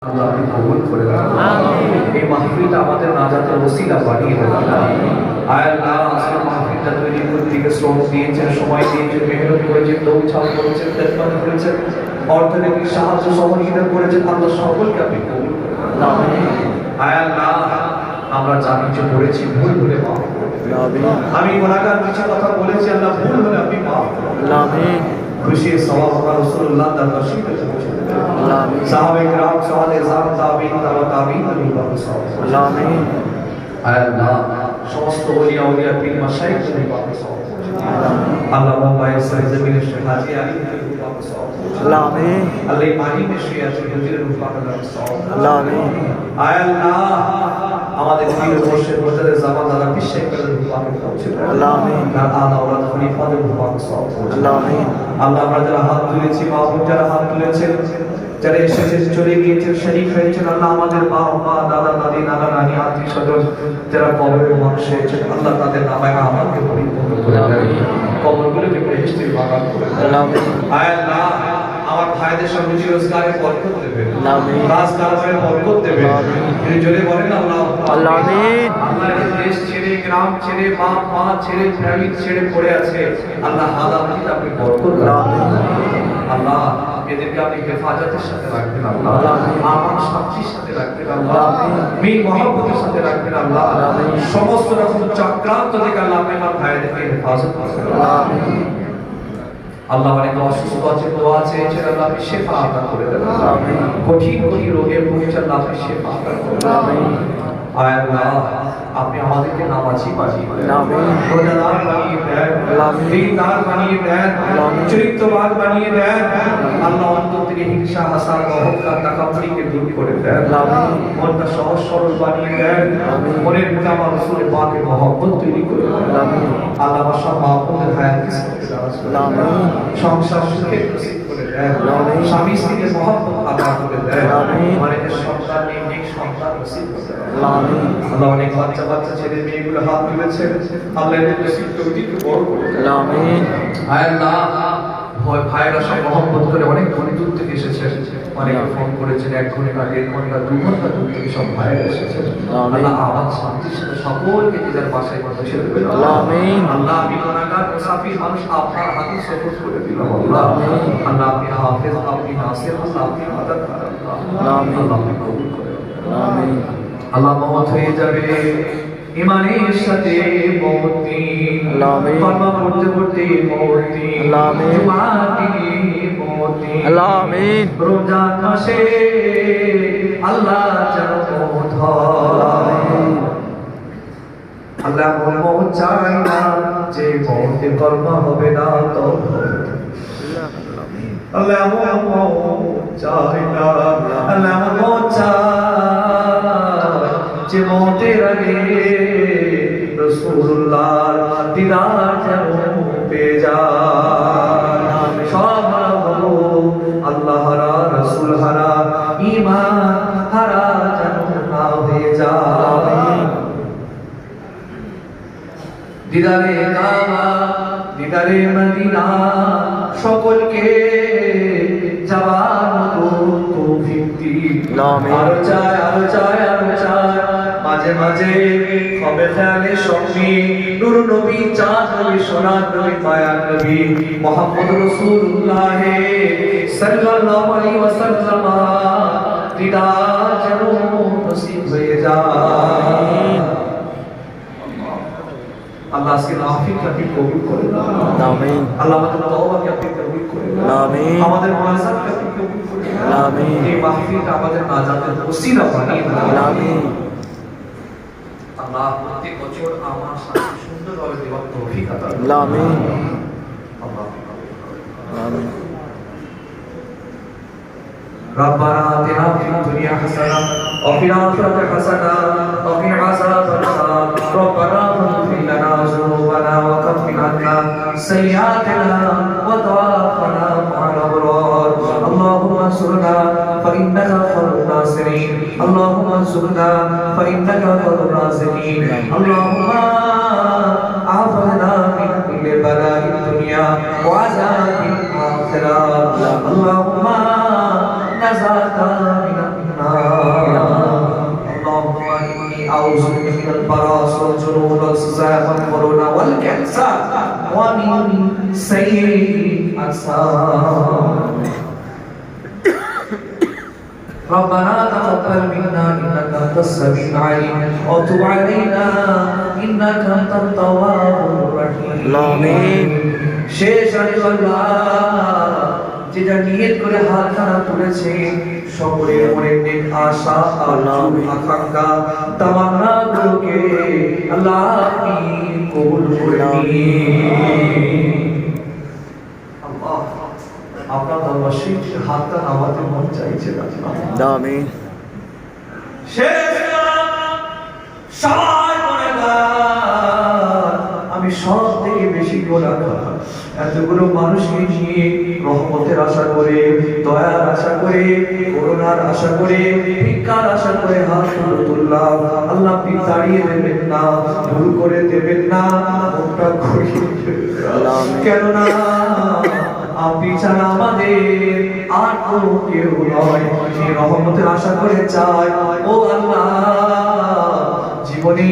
আল্লাহ আপনি কবুল করে দেন। এই মাহফিলটা আমাদের নাজাতের ওসিলা বানিয়ে দেন। আয় আল্লাহ, আজকে মাহফিলটা তৈরি করতে গিয়ে শ্রম দিয়েছেন, সময় দিয়েছেন, মেহনত করেছেন, দৌড়ঝাঁপ করেছেন, খেদমত করেছেন, অর্থনৈতিক সাহায্য সহযোগিতা করেছেন। আল্লাহ সকলকে আপনি কবুল করে দেন। আয় আল্লাহ, আমরা যা কিছু করেছি ভুল হলে মাফ করে দেন। আমি গুনাহগার কিছু কথা বলেছি, আল্লাহ ভুল হলে আপনি মাফ করে দেন। খুশি সওয়াব আমার রাসূলুল্লাহ তার নসিবে পৌঁছে দেন। আমিন। সাহাবায়ে কেরাম, সাহাবায়ে জাম, তাবিঈন, তাবিঈন আমিন। আল্লাহ সমস্ত ওলিয়া ওলিয়া পীর মাশায়েখ তুমি পাবে সওয়াব। আল্লাহ মুম্বাই সরজমিনে শেখ হাজী আলী তুমি পাবে সওয়াব। আমিন। আল্লাহ পানি মে শুয়ে আছে হুজুরের রূপাকে দাও সওয়াব। আমিন। আল্লাহ আমাদের পীর মুর্শিদ মুজাদ্দিদ জামান দাদা বিশ্বে করে রূপাকে পৌঁছে দাও। আমিন। তার আলা ওলাদ খলিফাদের রূপাকে সওয়াব। আমিন। আল্লাহ আমরা যারা হাত তুলেছি, মাহবুব যারা হাত তুলেছেন, যারা এসেছেন, চলে গিয়েছেন, শরীক হয়েছেন, আল্লাহ আমাদের মা, দাদা, দাদি, নানা, নানি, আত্মীয় স্বজন যারা কবরে মানুষ হয়েছেন, আল্লাহ তাদের নামায় আমাকে পরিপূর্ণ করে দেন, কবরগুলোকে বেহেশতের বাগান করে দেন। আয় আল্লাহ আমার ভাইদের সঙ্গে রোজগারে বরকত দেবেন, কাজ কারবারে বরকত দেবেন। তিনি জোরে বলেন আল্লাহ আমিন। আল্লাহ দেশ ছেড়ে, গ্রাম ছেড়ে, মা ছেড়ে, ফ্যামিলি ছেড়ে পড়ে আছে, আল্লাহ হালামত আপনি বরকত দান। আল্লাহ এদেরকে আপনি হেফাজতের সাথে রাখবেন আল্লাহ, আমার শান্তির সাথে রাখবেন আল্লাহ, মিল মহব্বতের সাথে রাখবেন আল্লাহ। সমস্ত রকম চক্রান্ত থেকে আল্লাহ আপনি আমার ভাইদেরকে হেফাজত করবেন আল্লাহ। অনেক অসুস্থ আছে, দোয়া চেয়েছেন, আল্লাহ আপনি শেফা আতা করে দেন। কঠিন কঠিন রোগে ভুগছেন, আল্লাহ আপনি শেফা আতা করে দেন। আয় আল্লাহ আপনি আমাদেরকে নামাজি বানিয়ে দেন, রোজাদার বানিয়ে দেন, দিনদার বানিয়ে দেন, চরিত্রবান বানিয়ে দেন। আল্লাহ অন্তর থেকে হিংসা, হাসাদ, অহংকার, তাকাব্বুরিকে দূর করে দেন। মনটা সহজ সরল বানিয়ে দেন, মনের মধ্যে আমার রাসূলের পাকের মহব্বত তৈরি করে দেন। আল্লাহ আমার সব মাহবুবের হায়াতকে সংসার সুখে নসিব করে দেন, স্বামী স্ত্রীর মহব্বত আদা করে দেন, অনেকের সন্তান নেই, নেক সন্তান নসিব করে দেন। আল্লাহ অনেক বাচ্চা বাচ্চা ছেলে মেয়েগুলো হাত তুলেছে, আল্লাহ এদের নসিব তৌফিক বড় করে দেন। আমিন। আয় আল্লাহ ভাইরা সব মহব্বত করে অনেক দূর থেকে এসেছেন, অনেকে ফোন করেছেন, 1 ঘন্টা, 1.5 ঘন্টা, 2 ঘন্টা দূর থেকে সব ভাইরা এসেছেন। আল্লাহ আমার শান্তির সাথে সকলকে নিজের বাসায় বসে দেবেন। আমিন। আল্লাহ আমি গুনাহগার মুসাফির মানুষ আপনার হাতে সুপুর্দ করে দিলাম আল্লাহ। আল্লাহ আপনি হাফেজ, আপনি নাসির, আল্লাহ আপনি মাদাদ করেন আল্লাহ। আল্লাহ আপনি কবুল করেন। আমিন। আল্লাহ মওত হয়ে যাবে ইমানের সাথে মওত দিন, আমিন। কলমা পড়তে পড়তে মওত দিন, আমিন। জুমার দিনে মওত দিন, আমিন। রমজান মাসে আল্লাহ যেন মওত হয়, আমিন। আল্লাহ মওত চাই না যে মওতে কলমা হবে না তো আল্লাহ মওত চাই না, আল্লাহ মওত চাই যে মওতের আগে রাসূলুল্লাহর দিদার যেন পেয়ে যায়। সব হলো আল্লাহ হারা, রাসূল হারা, ঈমান হারা যেন না হয়ে যায়। দিদারে কাবা, দিদারে মদিনা সকলকে যাওয়ার মতো তৌফিক দিন। আরো চাই, আরো চাই, আরো চাই। মাঝে মাঝে হবে খেয়ালে সঙ্গী নূর নবী, চাঁদ নবী, সোনার নবী, মায়ার নবী মুহাম্মদ রাসূলুল্লাহ সাল্লাল্লাহু আলাইহি ওয়াসাল্লাম দিদার যেন নসিব হয়ে যায়। আল্লাহ আজকে মাহফিলকে আপনি কবুল করে নেন, আমিন। আল্লাহ আমাদের তওবাকে আপনি কবুল করে নেন, আমিন। আমাদের মুনাজাতকে আপনি কবুল করে নেন, আমিন। এই মাহফিলটা আমাদের নাজাতের ওসিলা বানিয়ে দেন, আমিন। আল্লাহ প্রত্যেক বছর আমার সাথে সুন্দরভাবে দেওয়ার তৌফিক আতা করুন, আমিন। আল্লাহ আমিন। ربنا آتنا في الدنيا حسنة وفي الآخرة حسنة وقنا عذاب النار ربنا اغفر لنا ذنوبنا وكفر عنا سيئاتنا وتوفنا مع الأبرار اللهم انصرنا فإنك خير الناصرين اللهم انصرنا فإنك خير الرازقين اللهم عافنا من كل بلاء الدنيا وعذاب الآخرة اللهم نزعت من النار والجنون والسزام والكورونا والكانسر ومن سيء الأسام. ربنا تقبل منا إنك أنت السميع العليم وتب علينا إنك أنت التواب الرحيم. آمين. শেষ আল্লাহ যেটা নিয়ত করে হাত খানা তুলেছে সকলের মনের নেক আশা আল্লাহ আকাঙ্ক্ষা তামান্না গুলোকে আল্লাহ আপনি কবুল করে নিন। আল্লাহ আপনার দরবার শেষ হাতটা নামাতে মন চাইছে না। আমিন। শেষ সবাই গুনাহগার, আমি সব থেকে বেশি গুনাহগার। এতগুলো মানুষকে নিয়ে রহমতের আশা করে, দয়ার আশা করে, করুণার আশা করে, ভিক্ষার আশা করে হাত তুললাম। আল্লাহ আপনি তাড়িয়ে দেবেন না, ভুল করে দেবেন না, মুখটা ঘুরিয়ে দেবেন না। কেননা আপনি ছাড়া আমাদের আর কোনো কেউ নয়। রহমতের আশা করে চাই ও আল্লাহ জীবনে